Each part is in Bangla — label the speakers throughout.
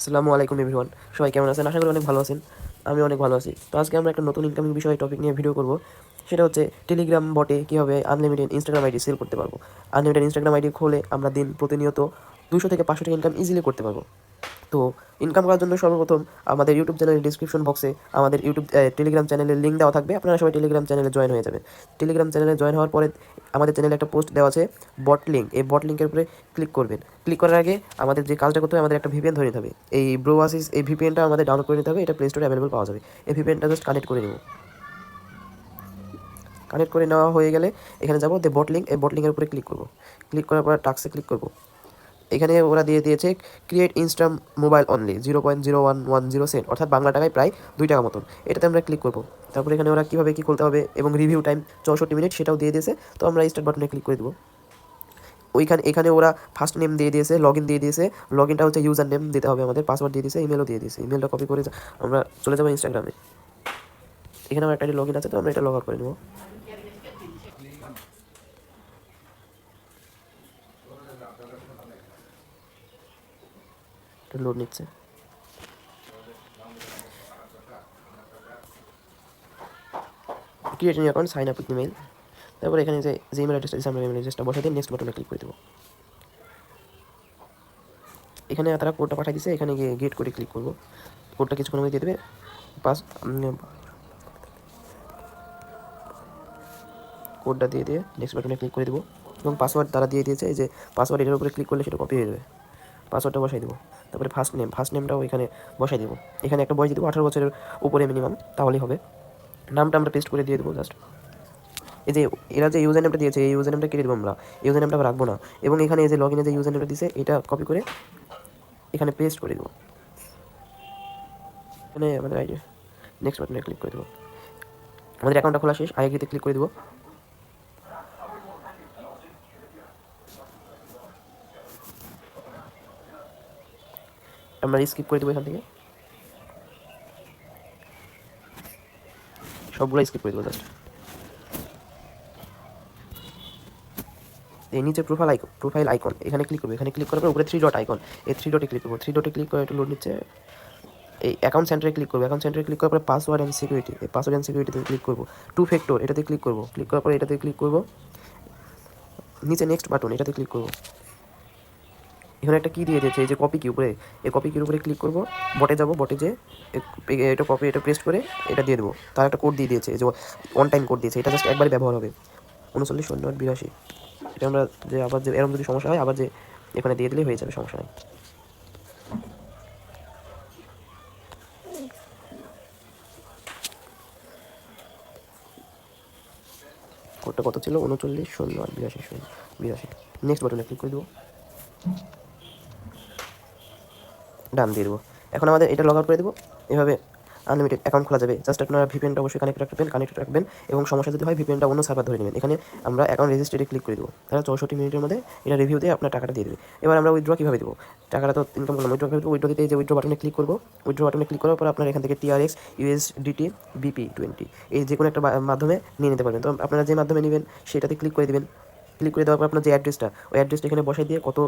Speaker 1: আসসালামু আলাইকুম এভরিওয়ান। সবাই কেমন আছেন? আশা করি অনেক ভালো আছেন। আমি অনেক ভালো আছি। তো আজকে আমরা একটা নতুন ইনকামিং বিষয়ে টপিক নিয়ে ভিডিও করব। সেটা হচ্ছে টেলিগ্রাম বটে কীভাবে আনলিমিটেড ইনস্টাগ্রাম আইডি সেল করতে পারবো। আনলিমিটেড ইনস্টাগ্রাম আইডি খুলে আমরা প্রতিনিয়ত 200 থেকে 500 টাকা ইনকাম ইজিলি করতে পারবো। তো ইনকাম করার জন্য সর্বপ্রথম আমাদের ইউটিউব চ্যানেলের ডিসক্রিপশন বক্সে আমাদের টেলিগ্রাম চ্যানেলের লিঙ্ক দেওয়া থাকবে। আপনারা সবাই টেলিগ্রাম চ্যানেলে জয়েন হয়ে যাবেন। টেলিগ্রাম চ্যানেলে জয়েন হওয়ার পরে আমাদের চ্যানেলে একটা পোস্ট দেওয়া আছে বট লিঙ্ক। এই বট লিঙ্কের উপরে ক্লিক করবেন। ক্লিক করার আগে আমাদের যে কাজটা করতে হবে, আমাদের একটা ভিপিএন ধরে নিতে হবে। এই ব্রোওয়াসিস এই ভিপিএনটা আমাদের ডাউনলোড করে নিতে হবে। এটা প্লে স্টোরে অ্যাভেলেবল পাওয়া যাবে। এই ভিপিএনটা জাস্ট কানেক্ট করে নেব। কানেক্ট করে নেওয়া হয়ে গেলে এখানে যাবো বট লিঙ্ক। এই বট লিঙ্কের উপরে ক্লিক করব। ক্লিক করার পর টাস্কে ক্লিক করব। এখানে ওরা দিয়ে দিয়েছে create insta mobile only 0.0110 cent, অর্থাৎ বাংলা টাকায় প্রায় 2 টাকা মতন। এটাতে আমরা ক্লিক করব। তারপরে এখানে ওরা কীভাবে কী খুলতে হবে এবং রিভিউ টাইম 64 মিনিট সেটাও দিয়ে দিয়েছে। তো আমরা স্টার্ট বাটনে ক্লিক করে দেবো। এখানে ওরা ফার্স্ট নেম দিয়ে দিয়েছে, লগ ইন দিয়ে দিয়েছে। লগ ইনটা হচ্ছে ইউজার নেম দিতে হবে আমাদের, পাসওয়ার্ড দিয়ে দিয়েছে, ইমেলও দিয়ে দিয়েছে। ইমেলটা কপি করে আমরা চলে যাবো ইনস্টাগ্রামে। এখানে আমার একটা লগ ইন আছে, তো আমরা এটা লগ আউট করে নেবো। লোড নিচ্ছে। Create new account, sign up with email. তারপর এখানে যে ইমেল অ্যাড্রেসটা দিয়েছে আমরা ইমেল অ্যাড্রেসটা বসাই দিয়ে নেক্সট বাটনে ক্লিক করে দেবো। এখানে তারা কোডটা পাঠিয়ে দিচ্ছে, এখানে গিয়ে গেট করে ক্লিক করবো। কোডটা কিছুক্ষণ মধ্যে দিয়ে দেবে। কোডটা দিয়ে নেক্সট বাটনে ক্লিক করে দেবো এবং পাসওয়ার্ড তারা দিয়ে দিয়েছে। এই যে পাসওয়ার্ড, এটার উপরে ক্লিক করলে সেটা কপি হয়ে যাবে। পাসওয়ার্ডটা বসাই দেবো। তারপরে ফার্স্ট নেমটাও এখানে বসাই দেবো। এখানে একটা বয়স দিয়ে দেবো 18 বছরের উপরে মিনিমাম, তাহলেই হবে। নামটা আমরা পেস্ট করে দিয়ে দেবো জাস্ট। এই যে এরা যে ইউজার নেমটা দিয়েছে, এই ইউজার নেমটা কেটে দেবো আমরা। ইউজার নেমটা রাখবো না। এবং এখানে এই যে লগ ইনে যে ইউজার নেমটা দিয়েছে, এটা কপি করে এখানে পেস্ট করে দেবো। এখানে আমাদের আইডি নেক্সট বাটনে ক্লিক করে দেবো। আমাদের অ্যাকাউন্টটা খোলা শেষ। আইডিতে ক্লিক করে দেবো। আমরা স্কিপ করে দেবো এখান থেকে, সবগুলো স্কিপ করে দেবো জাস্ট। এই নিচে প্রোফাইল আইকন এখানে ক্লিক করবো। এখানে ক্লিক করার পর উপরে 3 ডট আইকন, এই 3 ডটে ক্লিক করবো। 3 ডটে ক্লিক করে একটু লোড নিচ্ছে। এই অ্যাকাউন্ট সেন্টারে ক্লিক করবো। অ্যাকাউন্ট সেন্টারে ক্লিক করার পর পাসওয়ার্ড অ্যান্ড সিকিউরিটি, এই পাসওয়ার্ড অ্যান্ড সিকিউরিটিতে ক্লিক করবো। 2 ফ্যাক্টর এটাতে ক্লিক করবো। ক্লিক করার পর এটাতে ক্লিক করবো। নিচে নেক্সট বাটন এটাতে ক্লিক করবো। এখানে একটা কি দিয়ে দিয়েছে, এই যে কপি কি উপরে, এই কপি কির উপরে ক্লিক করবো। বটে যাবো, বটে যে এটা কপি, এটা পেস্ট করে এটা দিয়ে দেবো। তার একটা কোড দিয়ে দিয়েছে, যে ওয়ান টাইম কোড দিয়েছে। এটা জাস্ট একবারই ব্যবহার হবে, 39 এটা আমরা যে আবার যে এরকম যদি সমস্যা হয় আবার যে এখানে দিয়ে দিলেই হয়ে যাবে, সমস্যা নেই। কোডটা কত ছিল? 39 08 82 নেক্সট বাটনে ক্লিক করে দেবো। ডান দিয়ে দেবো। এখন আমাদের এটা লগ আউট করে দেবো। এভাবে আনলিমিটেড অ্যাকাউন্ট খোলা যাবে। জাস্ট আপনারা ভিপিএনটা অবশ্যই কানেক্ট রাখবেন এবং সমস্যা যদি হয় ভিপিএনটা অন্য সার্ভার ধরে নেবেন। এখানে আমরা অ্যাকাউন্ট রেজিস্ট্রেটে ক্লিক করে দেবো। তাহলে 64 মিনিটের মধ্যে এটা রিভিউ দিয়ে আপনার টাকাটা দিয়ে দেবে। এবার আমরা উইথড্র কীভাবে দেবো? টাকাটা তো ইনকাম করলাম, উইথড্র কীভাবে দেবো? উইথড্র দিতে যে উইথড্র বাটনে ক্লিক করবো। উইথড্র বাটনে ক্লিক করার পর আপনার এখান থেকে TRX, USDT, BP20 এই যে কোনো একটা মাধ্যমে নিয়ে নিতে পারবেন। তো আপনারা যে মাধ্যমে নেবেন সেটাতে ক্লিক করে দেবেন। ক্লিক করে দেওয়ার পর আপনার যে অ্যাড্রেসটা, ওই অ্যাড্রেসটা এখানে বসাই দিয়ে কত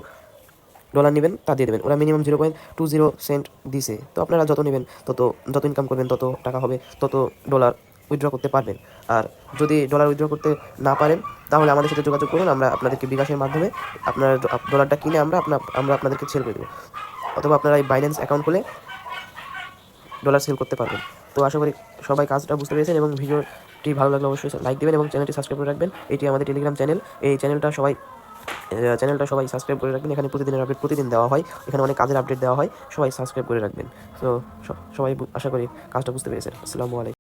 Speaker 1: ডলার নেবেন তা দিয়ে দেবেন। ওরা মিনিমাম 0.20 সেন্ট দিছে। তো আপনারা যত নেবেন যত ইনকাম করবেন তত টাকা হবে, তত ডলার উইথড্র করতে পারবেন। আর যদি ডলার উইথড্র করতে না পারেন তাহলে আমাদের সাথে যোগাযোগ করুন। আমরা আপনাদেরকে বিকাশের মাধ্যমে আপনার ডলারটা কিনে আমরা আপনাদেরকে সেল করে দেবো। অথবা আপনারা এই বাইন্যান্স অ্যাকাউন্ট খুলে ডলার সেল করতে পারবেন। তো আশা করি সবাই কাজটা বুঝতে পেরেছেন এবং ভিডিওটি ভালো লাগলে অবশ্যই লাইক দেবেন এবং চ্যানেলটি সাবস্ক্রাইব করে রাখবেন। এটি আমাদের টেলিগ্রাম চ্যানেল। এই চ্যানেলটা সবাই সাবস্ক্রাইব করে রাখবেন। এখানে প্রতিদিনের আপডেট প্রতিদিন দেওয়া হয়। এখানে অনেক কাজের আপডেট দেওয়া হয়। সবাই সাবস্ক্রাইব করে রাখবেন। তো সবাই আশা করি কাজটা বুঝতে পেরেছেন। আসসালামু আলাইকুম।